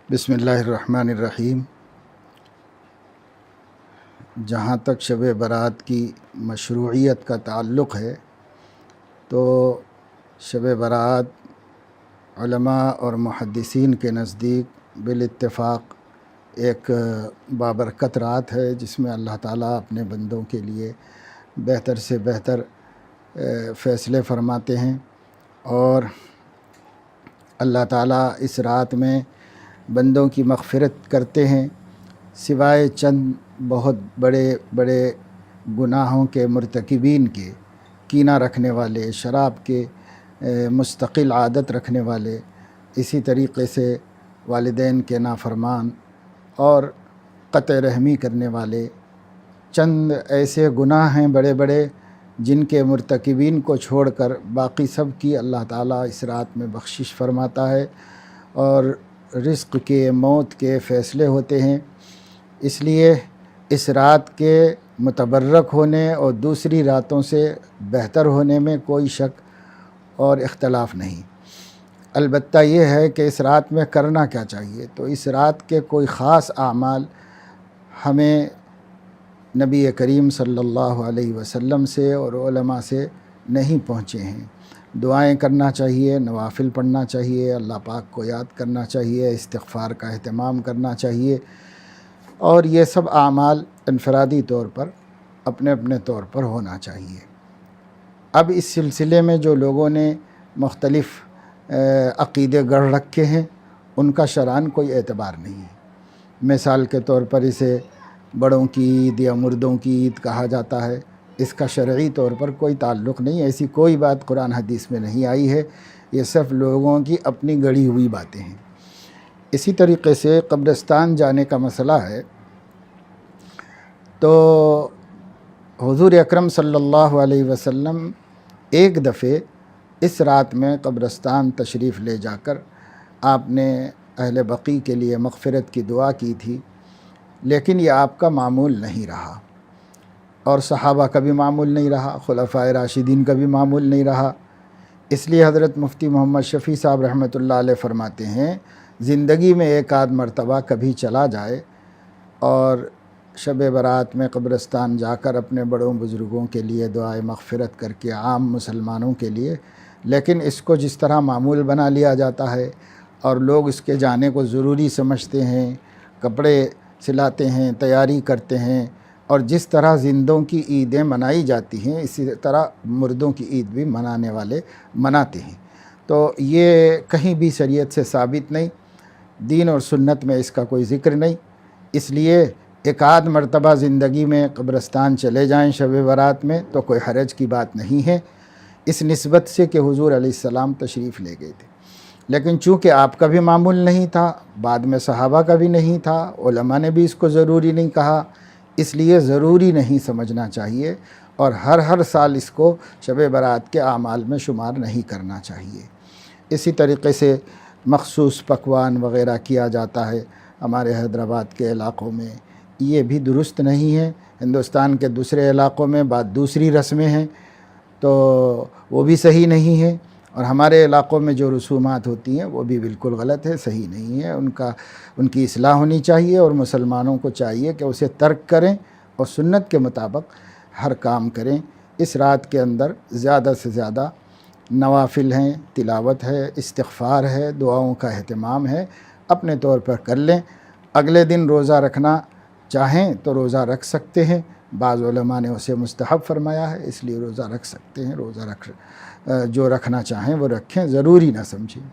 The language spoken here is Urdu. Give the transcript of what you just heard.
بسم اللہ الرحمن الرحیم۔ جہاں تک شب برات کی مشروعیت کا تعلق ہے تو شب برات علماء اور محدثین کے نزدیک بالاتفاق ایک بابرکت رات ہے، جس میں اللہ تعالیٰ اپنے بندوں کے لیے بہتر سے بہتر فیصلے فرماتے ہیں، اور اللہ تعالیٰ اس رات میں بندوں کی مغفرت کرتے ہیں، سوائے چند بہت بڑے بڑے گناہوں کے مرتکبین کے، کینہ رکھنے والے، شراب کے مستقل عادت رکھنے والے، اسی طریقے سے والدین کے نافرمان اور قطع رحمی کرنے والے۔ چند ایسے گناہ ہیں بڑے بڑے جن کے مرتکبین کو چھوڑ کر باقی سب کی اللہ تعالیٰ اس رات میں بخشش فرماتا ہے، اور رزق کے، موت کے فیصلے ہوتے ہیں۔ اس لیے اس رات کے متبرک ہونے اور دوسری راتوں سے بہتر ہونے میں کوئی شک اور اختلاف نہیں۔ البتہ یہ ہے کہ اس رات میں کرنا کیا چاہیے، تو اس رات کے کوئی خاص اعمال ہمیں نبی کریم صلی اللہ علیہ وسلم سے اور علماء سے نہیں پہنچے ہیں۔ دعائیں کرنا چاہیے، نوافل پڑھنا چاہیے، اللہ پاک کو یاد کرنا چاہیے، استغفار کا اہتمام کرنا چاہیے، اور یہ سب اعمال انفرادی طور پر اپنے اپنے طور پر ہونا چاہیے۔ اب اس سلسلے میں جو لوگوں نے مختلف عقیدے گڑھ رکھے ہیں، ان کا شرعاً کوئی اعتبار نہیں ہے۔ مثال کے طور پر اسے بڑوں کی عید یا مردوں کی عید کہا جاتا ہے، اس کا شرعی طور پر کوئی تعلق نہیں، ایسی کوئی بات قرآن حدیث میں نہیں آئی ہے، یہ صرف لوگوں کی اپنی گڑھی ہوئی باتیں ہیں۔ اسی طریقے سے قبرستان جانے کا مسئلہ ہے، تو حضور اکرم صلی اللہ علیہ وسلم ایک دفعہ اس رات میں قبرستان تشریف لے جا کر آپ نے اہل بقیع کے لیے مغفرت کی دعا کی تھی، لیکن یہ آپ کا معمول نہیں رہا، اور صحابہ کا بھی معمول نہیں رہا، خلفائے راشدین کا بھی معمول نہیں رہا۔ اس لیے حضرت مفتی محمد شفیع صاحب رحمۃ اللہ علیہ فرماتے ہیں، زندگی میں ایک آدھ مرتبہ کبھی چلا جائے اور شب برات میں قبرستان جا کر اپنے بڑوں بزرگوں کے لیے دعائے مغفرت کر کے عام مسلمانوں کے لیے، لیکن اس کو جس طرح معمول بنا لیا جاتا ہے اور لوگ اس کے جانے کو ضروری سمجھتے ہیں، کپڑے سلاتے ہیں، تیاری کرتے ہیں، اور جس طرح زندوں کی عیدیں منائی جاتی ہیں اسی طرح مردوں کی عید بھی منانے والے مناتے ہیں، تو یہ کہیں بھی شریعت سے ثابت نہیں، دین اور سنت میں اس کا کوئی ذکر نہیں۔ اس لیے ایک آدھ مرتبہ زندگی میں قبرستان چلے جائیں شب برات میں تو کوئی حرج کی بات نہیں ہے، اس نسبت سے کہ حضور علیہ السلام تشریف لے گئے تھے۔ لیکن چونکہ آپ کا بھی معمول نہیں تھا، بعد میں صحابہ کا بھی نہیں تھا، علماء نے بھی اس کو ضروری نہیں کہا، اس لیے ضروری نہیں سمجھنا چاہیے، اور ہر سال اس کو شب برات کے اعمال میں شمار نہیں کرنا چاہیے۔ اسی طریقے سے مخصوص پکوان وغیرہ کیا جاتا ہے ہمارے حیدرآباد کے علاقوں میں، یہ بھی درست نہیں ہے۔ ہندوستان کے دوسرے علاقوں میں بات دوسری رسمیں ہیں، تو وہ بھی صحیح نہیں ہے، اور ہمارے علاقوں میں جو رسومات ہوتی ہیں وہ بھی بالکل غلط ہے، صحیح نہیں ہے، ان کی اصلاح ہونی چاہیے، اور مسلمانوں کو چاہیے کہ اسے ترک کریں اور سنت کے مطابق ہر کام کریں۔ اس رات کے اندر زیادہ سے زیادہ نوافل ہیں، تلاوت ہے، استغفار ہے، دعاؤں کا اہتمام ہے، اپنے طور پر کر لیں۔ اگلے دن روزہ رکھنا چاہیں تو روزہ رکھ سکتے ہیں، بعض علماء نے اسے مستحب فرمایا ہے، اس لیے روزہ رکھ سکتے ہیں، جو رکھنا چاہیں وہ رکھیں، ضروری نہ سمجھیں۔